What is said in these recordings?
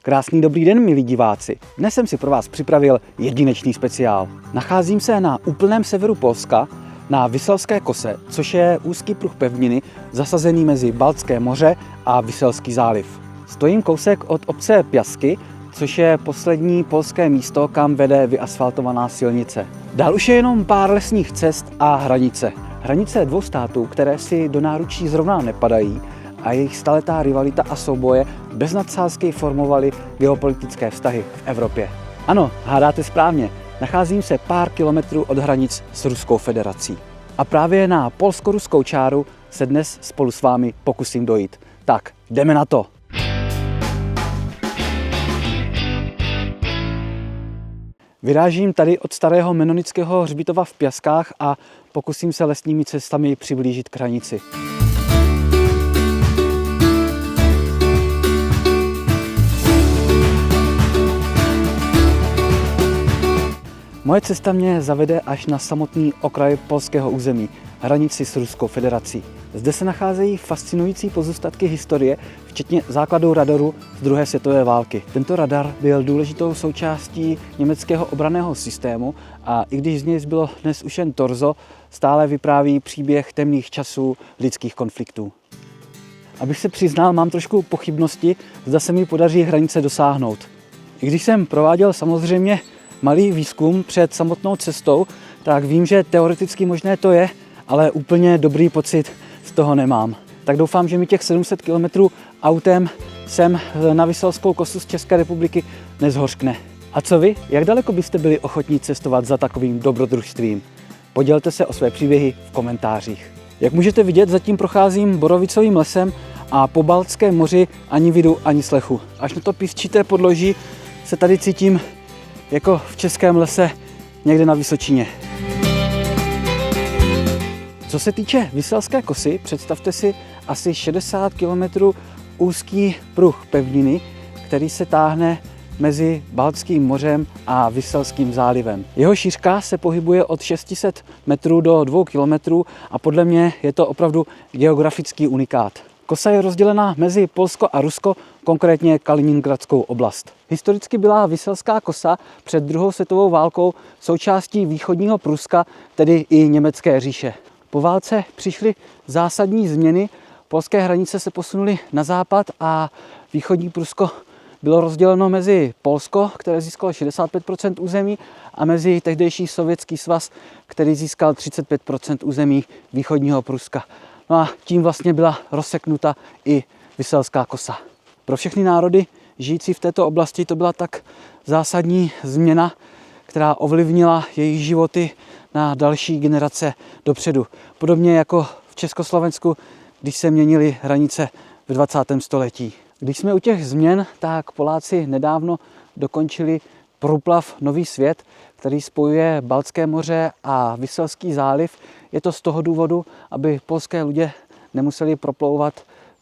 Krásný dobrý den, milí diváci. Dnes jsem si pro vás připravil jedinečný speciál. Nacházím se na úplném severu Polska, na Vyselské kose, což je úzký pruh pevniny zasazený mezi Baltské moře a Vyselský záliv. Stojím kousek od obce Piasky, což je poslední polské místo, kam vede vyasfaltovaná silnice. Dál už je jenom pár lesních cest a hranice. Hranice dvou států, které si do náručí zrovna nepadají, a jejich staletá rivalita a souboje bez nadsázky formovaly geopolitické vztahy v Evropě. Ano, hádáte správně, nacházím se pár kilometrů od hranic s Ruskou federací. A právě na polsko-ruskou čáru se dnes spolu s vámi pokusím dojít. Tak, jdeme na to! Vyrážím tady od starého menonického hřbitova v Piaskách a pokusím se lesními cestami přiblížit k hranici. Moje cesta mě zavede až na samotný okraj polského území, hranici s Ruskou federací. Zde se nacházejí fascinující pozůstatky historie, včetně základů radaru z druhé světové války. Tento radar byl důležitou součástí německého obranného systému a i když z něj zbylo dnes už jen torzo, stále vypráví příběh temných časů lidských konfliktů. Abych se přiznal, mám trošku pochybnosti, zda se mi podaří hranice dosáhnout. I když jsem prováděl samozřejmě malý výzkum před samotnou cestou, tak vím, že teoreticky možné to je, ale úplně dobrý pocit z toho nemám. Tak doufám, že mi těch 700 km autem sem na Vyselskou kosu z České republiky nezhořkne. A co vy? Jak daleko byste byli ochotní cestovat za takovým dobrodružstvím? Podělte se o své příběhy v komentářích. Jak můžete vidět, zatím procházím borovicovým lesem a po Baltském moři ani vidu, ani slechu. Až na to písčité podloží se tady cítím jako v českém lese někde na Vysočině. Co se týče Vyselské kosy, představte si asi 60 km úzký pruh pevniny, který se táhne mezi Baltským mořem a Vyselským zálivem. Jeho šířka se pohybuje od 600 metrů do 2 km a podle mě je to opravdu geografický unikát. Kosa je rozdělená mezi Polsko a Rusko, konkrétně Kaliningradskou oblast. Historicky byla Vyselská kosa před druhou světovou válkou součástí východního Pruska, tedy i německé říše. Po válce přišly zásadní změny, polské hranice se posunuly na západ a východní Prusko bylo rozděleno mezi Polsko, které získalo 65% území, a mezi tehdejší Sovětský svaz, který získal 35% území východního Pruska. No a tím vlastně byla rozseknuta i Vyselská kosa. Pro všechny národy žijící v této oblasti to byla tak zásadní změna, která ovlivnila jejich životy na další generace dopředu. Podobně jako v Československu, když se měnily hranice v 20. století. Když jsme u těch změn, tak Poláci nedávno dokončili průplav Nový svět, který spojuje Baltské moře a Vyselský záliv. Je to z toho důvodu, aby polské lodě nemuseli proplouvat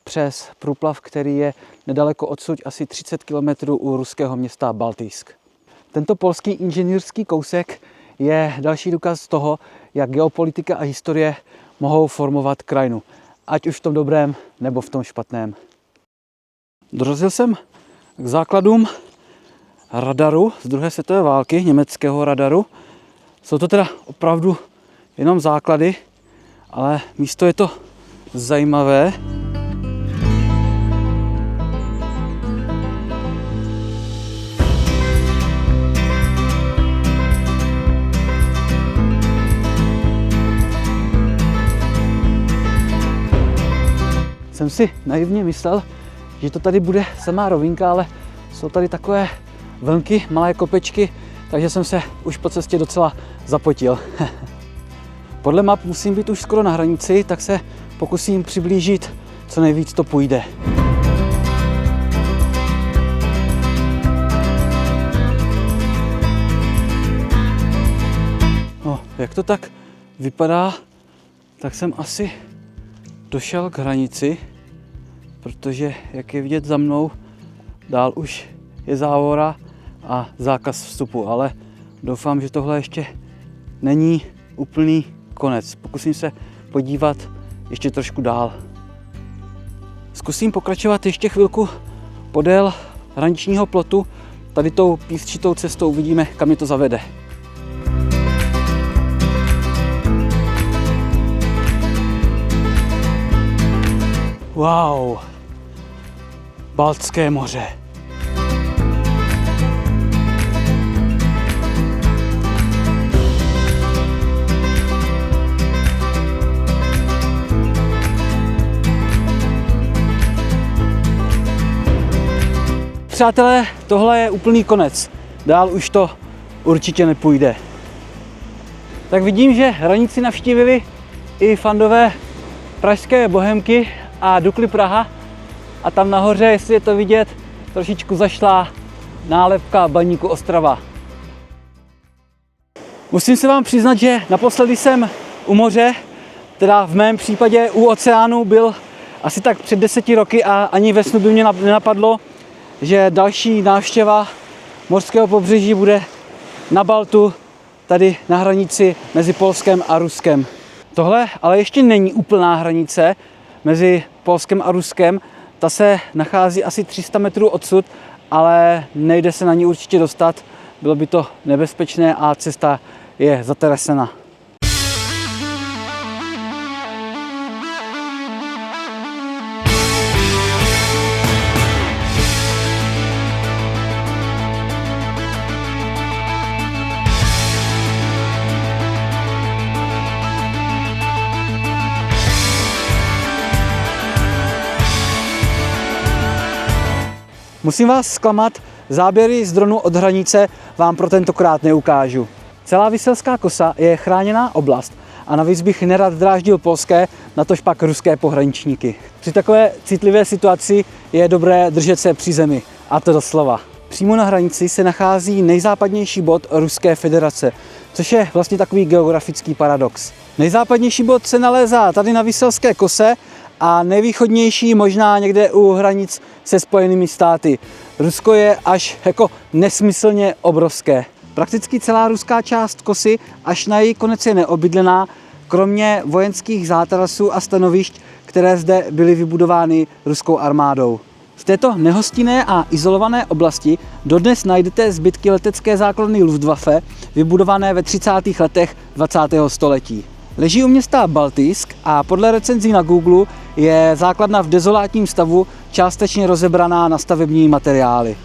přes průplav, který je nedaleko odsud asi 30 km u ruského města Baltijsk. Tento polský inženýrský kousek je další důkaz toho, jak geopolitika a historie mohou formovat krajinu, ať už v tom dobrém nebo v tom špatném. Dorazil jsem k základům radaru z druhé světové války, německého radaru. Jsou to teda opravdu jenom základy, ale místo je to zajímavé. Jsem si naivně myslel, že to tady bude samá rovinka, ale jsou tady takové vlnky, malé kopečky, takže jsem se už po cestě docela zapotil. Podle map musím být už skoro na hranici, tak se pokusím přiblížit, co nejvíc to půjde. No, jak to tak vypadá, tak jsem asi došel k hranici, protože, jak je vidět za mnou, dál už je závora a zákaz vstupu, ale doufám, že tohle ještě není úplný konec. Pokusím se podívat ještě trošku dál. Zkusím pokračovat ještě chvilku podél hraničního plotu tady tou písčitou cestou uvidíme, kam je to zavede. Wow, Baltské moře. Přátelé, tohle je úplný konec. Dál už to určitě nepůjde. Tak vidím, že hranici navštívili i fandové pražské Bohemky a Dukly Praha. A tam nahoře, jestli je to vidět, trošičku zašla nálepka Baníku Ostrava. Musím se vám přiznat, že naposledy jsem u moře, teda v mém případě u oceánu, byl asi tak před 10 roky a ani ve snu by mě nenapadlo, že další návštěva mořského pobřeží bude na Baltu, tady na hranici mezi Polskem a Ruskem. Tohle ale ještě není úplná hranice mezi Polskem a Ruskem. Ta se nachází asi 300 metrů odsud, ale nejde se na ní určitě dostat. Bylo by to nebezpečné a cesta je zateresena. Musím vás zklamat, záběry z dronu od hranice vám pro tentokrát neukážu. Celá Vyselská kosa je chráněná oblast a navíc bych nerad dráždil polské, natož pak ruské pohraničníky. Při takové citlivé situaci je dobré držet se při zemi, a to doslova. Přímo na hranici se nachází nejzápadnější bod Ruské federace, což je vlastně takový geografický paradox. Nejzápadnější bod se nalézá tady na Vyselské kose a nejvýchodnější možná někde u hranic se Spojenými státy. Rusko je až jako nesmyslně obrovské. Prakticky celá ruská část kosy až na její konec je neobydlená, kromě vojenských zátarasů a stanovišť, které zde byly vybudovány ruskou armádou. V této nehostinné a izolované oblasti dodnes najdete zbytky letecké základny Luftwaffe, vybudované ve 30. letech 20. století. Leží u města Baltijsk a podle recenzí na Google je základna v dezolátním stavu, částečně rozebraná na stavební materiály.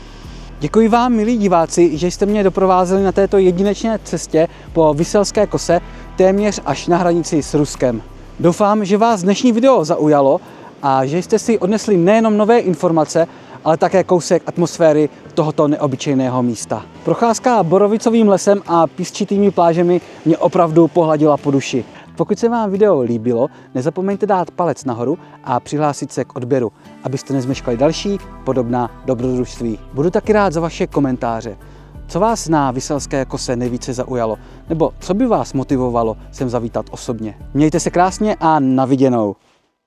Děkuji vám, milí diváci, že jste mě doprovázeli na této jedinečné cestě po Vyselské kose, téměř až na hranici s Ruskem. Doufám, že vás dnešní video zaujalo a že jste si odnesli nejenom nové informace, ale také kousek atmosféry tohoto neobyčejného místa. Procházka Borovicovým lesem a písčitými plážemi mě opravdu pohladila po duši. Pokud se vám video líbilo, nezapomeňte dát palec nahoru a přihlásit se k odběru, abyste nezmeškali další podobná dobrodružství. Budu taky rád za vaše komentáře. Co vás na Vyselské kose nejvíce zaujalo? Nebo co by vás motivovalo sem zavítat osobně? Mějte se krásně a na viděnou.